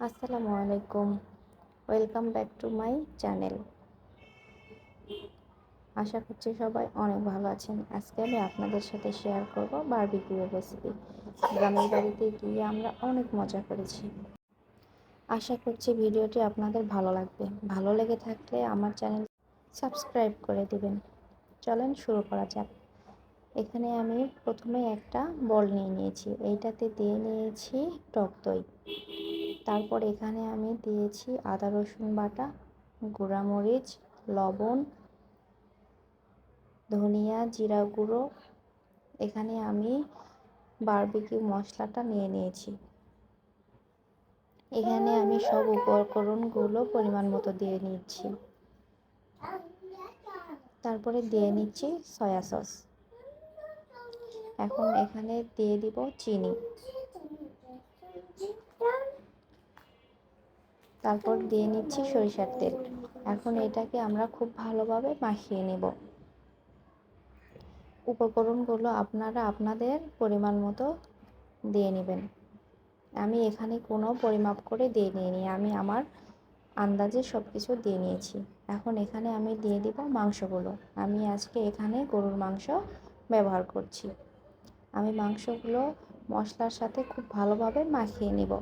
আসসালামু আলাইকুম। Welcome back to my channel. আশা করছি সবাই অনেক ভালো আছেন। আজকে আমি আপনাদের সাথে শেয়ার করব বারবিকিউ রেসিপি। গ্রামের বাড়িতে গিয়ে আমরা অনেক মজা করেছি। আশা করছি ভিডিওটি আপনাদের ভালো লাগবে। ভালো লেগে থাকলে আমার চ্যানেল সাবস্ক্রাইব করে দিবেন। চলেন শুরু করা যাক। এখানে আমি প্রথমে একটা বল নিয়ে নিয়েছি, এইটাতে দিয়ে নিয়েছি টক দই। তারপর এখানে আমি দিয়েছি আদা রসুন বাটা, গুঁড়ামরিচ, লবণ, ধনিয়া, জিরা গুঁড়ো। এখানে আমি বারবিকিউ মশলাটা নিয়ে নিয়েছি। এখানে আমি সব উপকরণগুলো পরিমাণ মতো দিয়ে নিচ্ছি। তারপরে দিয়ে নিচ্ছি সয়া সস। এখন এখানে দিয়ে দিব চিনি। তারপর দিয়ে নিচ্ছি সরিষার তেল। এখন এটাকে আমরা খুব ভালোভাবে মাখিয়ে নেব। উপকরণগুলো আপনারা আপনাদের পরিমাণ মতো দিয়ে নেবেন। আমি এখানে কোনো পরিমাপ করে দিয়ে নিইনি, আমি আমার আন্দাজে সব কিছু দিয়ে নিয়েছি। এখন এখানে আমি দিয়ে দিব মাংসগুলো। আমি আজকে এখানে গরুর মাংস ব্যবহার করছি। আমি মাংসগুলো মশলার সাথে খুব ভালোভাবে মাখিয়ে নেব।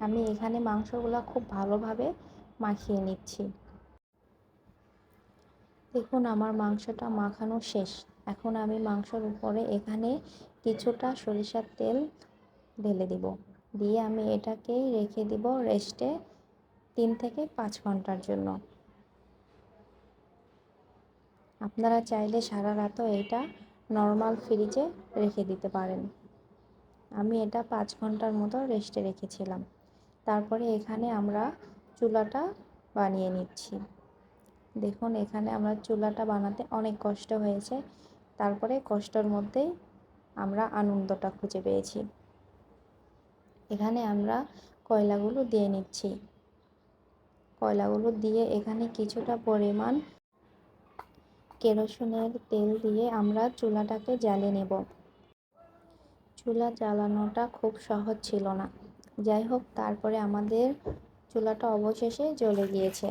আমি এখানে মাংসগুলো খুব ভালোভাবে মাখিয়ে নিচ্ছি। দেখুন আমার মাংসটা মাখানো শেষ। এখন আমি মাংসর উপরে এখানে কিছুটা সরিষার তেল ঢেলে দিব, দিয়ে আমি এটাকেই রেখে দিব রেস্টে 3 থেকে 5 ঘন্টার জন্য। আপনারা চাইলে সারা রাতও এটা নর্মাল ফ্রিজে রেখে দিতে পারেন। আমি এটা 5 ঘন্টার মতো রেস্টে রেখেছিলাম। তারপরে এখানে আমরা চুলাটা বানিয়ে নিচ্ছি। দেখুন এখানে আমরা চুলাটা বানাতে অনেক কষ্ট হয়েছে, তারপরে কষ্টের মধ্যেই আমরা আনন্দটা খুঁজে পেয়েছি। এখানে আমরা কয়লাগুলো দিয়ে নিচ্ছি। কয়লাগুলো দিয়ে এখানে কিছুটা পরিমাণ কেরোসিনের তেল দিয়ে আমরা চুলাটাকে জ্বালিয়ে নেব। চুলা জ্বালানোটা খুব সহজ ছিল না, যাই হোক তারপরে আমাদের চুলাটা অবশেষে জ্বলে গিয়েছে।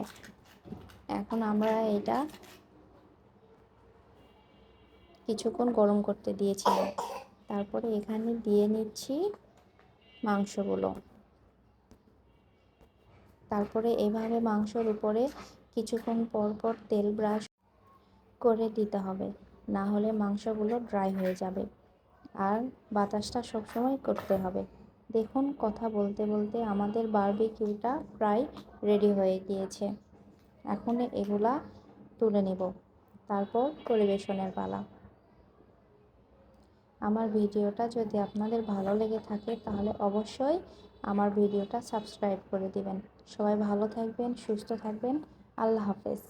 এখন আমরা এটা কিছুক্ষণ গরম করতে দিয়েছিলাম। তারপরে এখানে দিয়ে নিচ্ছি মাংসগুলো। তারপরে এভাবে মাংসর উপরে কিছুক্ষণ পর পর তেল ব্রাশ করে দিতে হবে, না হলে মাংসগুলো ড্রাই হয়ে যাবে। আর বাতাসটা সবসময় করতে হবে। দেখুন কথা বলতে বলতে আমাদের বারবিকিউটা প্রায় রেডি হয়ে গিয়েছে। এখন এগুলা তুলে নেব, তারপর পরিবেশনের পালা। আমার ভিডিওটা যদি আপনাদের ভালো লেগে থাকে তাহলে অবশ্যই আমার ভিডিওটা সাবস্ক্রাইব করে দিবেন। সবাই ভালো থাকবেন, সুস্থ থাকবেন। আল্লাহ হাফেজ।